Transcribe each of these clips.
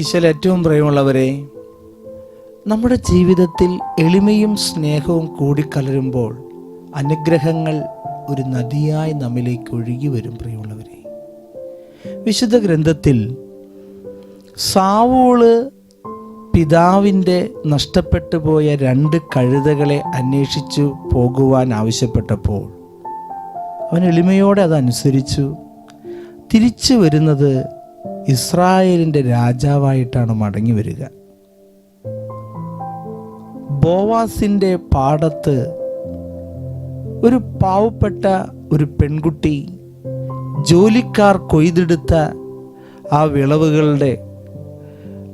ഈശോയിൽ ഏറ്റവും പ്രിയമുള്ളവരെ, നമ്മുടെ ജീവിതത്തിൽ എളിമയും സ്നേഹവും കൂടിക്കലരുമ്പോൾ അനുഗ്രഹങ്ങൾ ഒരു നദിയായി നമ്മിലേക്ക് ഒഴുകി വരും. പ്രിയമുള്ളവരെ, വിശുദ്ധ ഗ്രന്ഥത്തിൽ സാവൂള് പിതാവിൻ്റെ നഷ്ടപ്പെട്ടു പോയ 2 കഴുതകളെ അന്വേഷിച്ചു പോകുവാൻ ആവശ്യപ്പെട്ടപ്പോൾ അവൻ എളിമയോടെ അതനുസരിച്ചു. തിരിച്ചു വരുന്നത് ഇസ്രായേലിൻ്റെ രാജാവായിട്ടാണ് മടങ്ങി വരിക. ബോവാസിൻ്റെ പാടത്ത് ഒരു പാവപ്പെട്ട ഒരു പെൺകുട്ടി ജോലിക്കാർ കൊയ്തെടുത്ത ആ വിളവുകളുടെ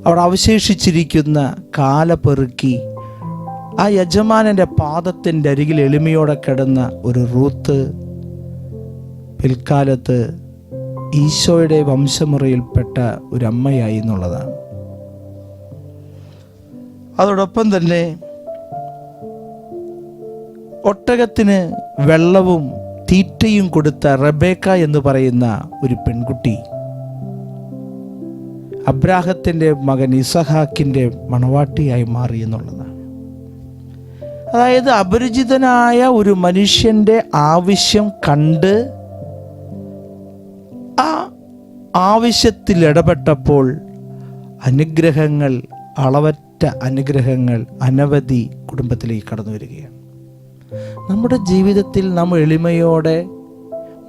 അവിടെ അവശേഷിച്ചിരിക്കുന്ന കാല പെറുക്കി ആ യജമാനൻ്റെ പാദത്തിൻ്റെ അരികിൽ എളിമയോടെ കിടന്ന ഒരു റൂത്ത് പിൽക്കാലത്ത് ഈശോയുടെ വംശമുറയിൽപ്പെട്ട ഒരു അമ്മയായി എന്നുള്ളതാണ്. അതോടൊപ്പം തന്നെ ഒട്ടകത്തിന് വെള്ളവും തീറ്റയും കൊടുത്ത റബേക്ക എന്ന് പറയുന്ന ഒരു പെൺകുട്ടി അബ്രാഹത്തിൻ്റെ മകൻ ഇസഹാക്കിൻ്റെ മണവാട്ടിയായി മാറി എന്നുള്ളതാണ്. അതായത് അപരിചിതനായ ഒരു മനുഷ്യൻ്റെ ആവശ്യം കണ്ട് ആ ആവശ്യത്തിൽ ഇടപെട്ടപ്പോൾ അനുഗ്രഹങ്ങൾ, അളവറ്റ അനുഗ്രഹങ്ങൾ അനവധി കുടുംബത്തിലേക്ക് കടന്നു വരികയാണ്. നമ്മുടെ ജീവിതത്തിൽ നാം എളിമയോടെ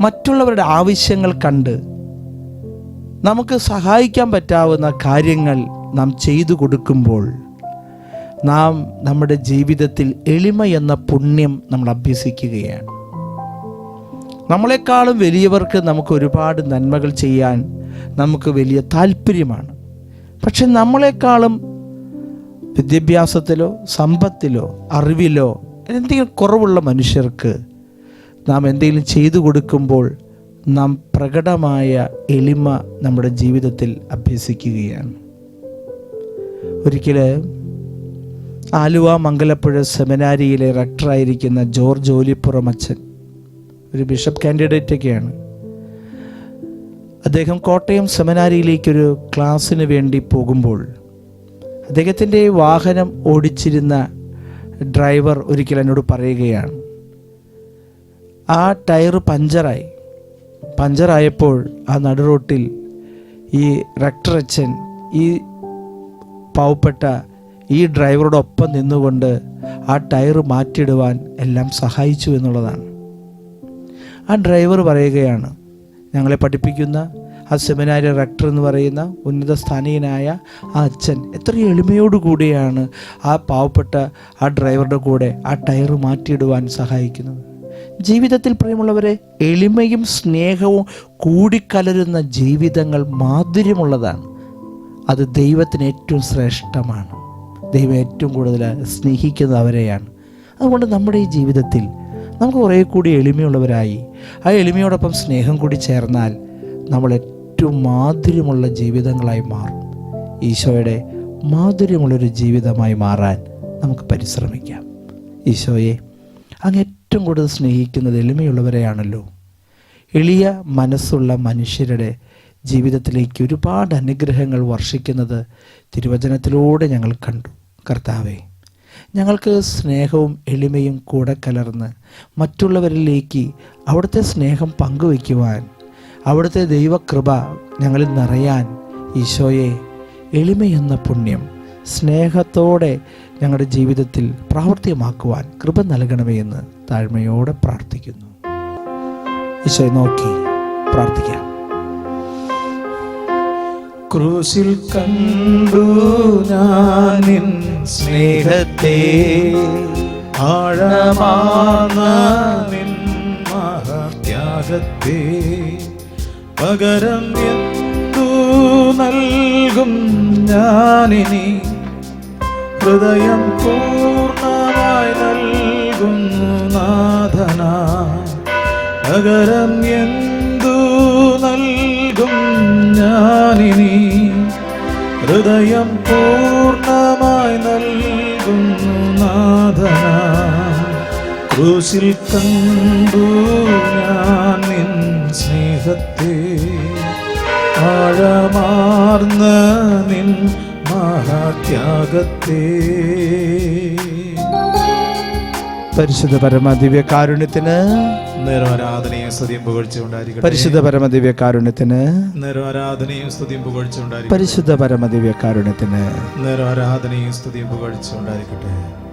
മറ്റുള്ളവരുടെ ആവശ്യങ്ങൾ കണ്ട് നമുക്ക് സഹായിക്കാൻ പറ്റാവുന്ന കാര്യങ്ങൾ നാം ചെയ്തു കൊടുക്കുമ്പോൾ നാം നമ്മുടെ ജീവിതത്തിൽ എളിമ എന്ന പുണ്യം നമ്മൾ അഭ്യസിക്കുകയാണ്. നമ്മളെക്കാളും വലിയവർക്ക് നമുക്ക് ഒരുപാട് നന്മകൾ ചെയ്യാൻ നമുക്ക് വലിയ താല്പര്യമാണ്. പക്ഷെ നമ്മളെക്കാളും വിദ്യാഭ്യാസത്തിലോ സമ്പത്തിലോ അറിവിലോ എന്തെങ്കിലും കുറവുള്ള മനുഷ്യർക്ക് നാം എന്തെങ്കിലും ചെയ്തു കൊടുക്കുമ്പോൾ നാം പ്രകടമായ എളിമ നമ്മുടെ ജീവിതത്തിൽ അഭ്യസിക്കുകയാണ്. ഒരിക്കൽ ആലുവ മംഗലപ്പുഴ സെമിനാരിയിലെ റക്ടറായിരിക്കുന്ന ജോർജ് ഓലിപ്പുറം അച്ഛൻ, ഒരു ബിഷപ്പ് കാൻഡിഡേറ്റൊക്കെയാണ്, അദ്ദേഹം കോട്ടയം സെമിനാരിയിലേക്കൊരു ക്ലാസ്സിന് വേണ്ടി പോകുമ്പോൾ അദ്ദേഹത്തിൻ്റെ വാഹനം ഓടിച്ചിരുന്ന ഡ്രൈവർ ഒരിക്കൽ എന്നോട് പറയുകയാണ്, ആ ടയർ പഞ്ചറായപ്പോൾ ആ നടുറോട്ടിൽ ഈ റക്ടർ അച്ഛൻ ഈ പാവപ്പെട്ട ഈ ഡ്രൈവറോടൊപ്പം നിന്നുകൊണ്ട് ആ ടയർ മാറ്റിയിടുവാൻ എല്ലാം സഹായിച്ചു എന്നുള്ളതാണ്. ആ ഡ്രൈവർ പറയുകയാണ്, ഞങ്ങളെ പഠിപ്പിക്കുന്ന ആ സെമിനാരി റക്ടർ എന്ന് പറയുന്ന ഉന്നത സ്ഥാനീയനായ ആ അച്ഛൻ എത്ര എളിമയോടുകൂടിയാണ് ആ പാവപ്പെട്ട ആ ഡ്രൈവറുടെ കൂടെ ആ ടയർ മാറ്റിയിടുവാൻ സഹായിക്കുന്നത്. ജീവിതത്തിൽ പ്രിയമുള്ളവരെ, എളിമയും സ്നേഹവും കൂടിക്കലരുന്ന ജീവിതങ്ങൾ മാധുര്യമുള്ളതാണ്. അത് ദൈവത്തിന് ഏറ്റവും ശ്രേഷ്ഠമാണ്. ദൈവം ഏറ്റവും കൂടുതൽ സ്നേഹിക്കുന്നത് അവരെയാണ്. അതുകൊണ്ട് നമ്മുടെ ഈ ജീവിതത്തിൽ നമുക്ക് കുറേ കൂടി എളിമയുള്ളവരായി ആ എളിമയോടൊപ്പം സ്നേഹം കൂടി ചേർന്നാൽ നമ്മൾ ഏറ്റവും മാധുര്യമുള്ള ജീവിതങ്ങളായി മാറും. ഈശോയുടെ മാധുര്യമുള്ളൊരു ജീവിതമായി മാറാൻ നമുക്ക് പരിശ്രമിക്കാം. ഈശോയെ, അങ്ങ് ഏറ്റവും കൂടുതൽ സ്നേഹിക്കുന്നത് എളിമയുള്ളവരെയാണല്ലോ. എളിയ മനസ്സുള്ള മനുഷ്യരുടെ ജീവിതത്തിലേക്ക് ഒരുപാട് അനുഗ്രഹങ്ങൾ വർഷിക്കുന്നത് തിരുവചനത്തിലൂടെ ഞങ്ങൾ കണ്ടു. കർത്താവേ, ഞങ്ങൾക്ക് സ്നേഹവും എളിമയും കൂടെ കലർന്ന് മറ്റുള്ളവരിലേക്ക് അവിടുത്തെ സ്നേഹം പങ്കുവയ്ക്കുവാൻ, അവിടുത്തെ ദൈവകൃപ ഞങ്ങളിൽ നിറയാൻ ഈശോയെ എളിമയെന്ന പുണ്യം സ്നേഹത്തോടെ ഞങ്ങളുടെ ജീവിതത്തിൽ പ്രാവർത്തികമാക്കുവാൻ കൃപ നൽകണമേ എന്ന് താഴ്മയോടെ പ്രാർത്ഥിക്കുന്നു. ഈശോയെ നോക്കി പ്രാർത്ഥിക്കാം. ക്രൂശിൽ കണ്ടു ഞാൻ നിൻ സ്നേഹത്തെ, ആഴമാർന്ന നിൻ മഹാത്യാഗത്തെ, പകരം എന്തു നൽകും ഞാനിനി, ഹൃദയം പൂർണ്ണമായി നൽകുന്നു നാഥനായി, പകരം എന്തു നൽകും ഞാനിനി, ഹൃദയം പൂർണ്ണമായി നൽകുന്നു നാഥനായി. ക്രൂശിൽ കണ്ടു ഞാൻ നിൻ സ്നേഹത്തെ, ആഴമാർന്ന നിൻ മഹാത്യാഗത്തെ. പരിശുദ്ധ പരമ ദിവ്യ കാരുണ്യത്തിന് നേരാരാധനയും സ്തുതിയും പുകഴ്ചയുണ്ടായിരിക്കട്ടെ. പരിശുദ്ധ പരമ ദിവ്യ കാരുണ്യത്തിന് നേരാരാധനയും സ്തുതിയും പുകഴ്ചയുണ്ടായിരിക്കട്ടെ. പരിശുദ്ധ പരമ ദിവ്യ കാരുണ്യത്തിന് നേരാരാധനയും സ്തുതിയും പുകഴ്ചയുണ്ടായിരിക്കട്ടെ.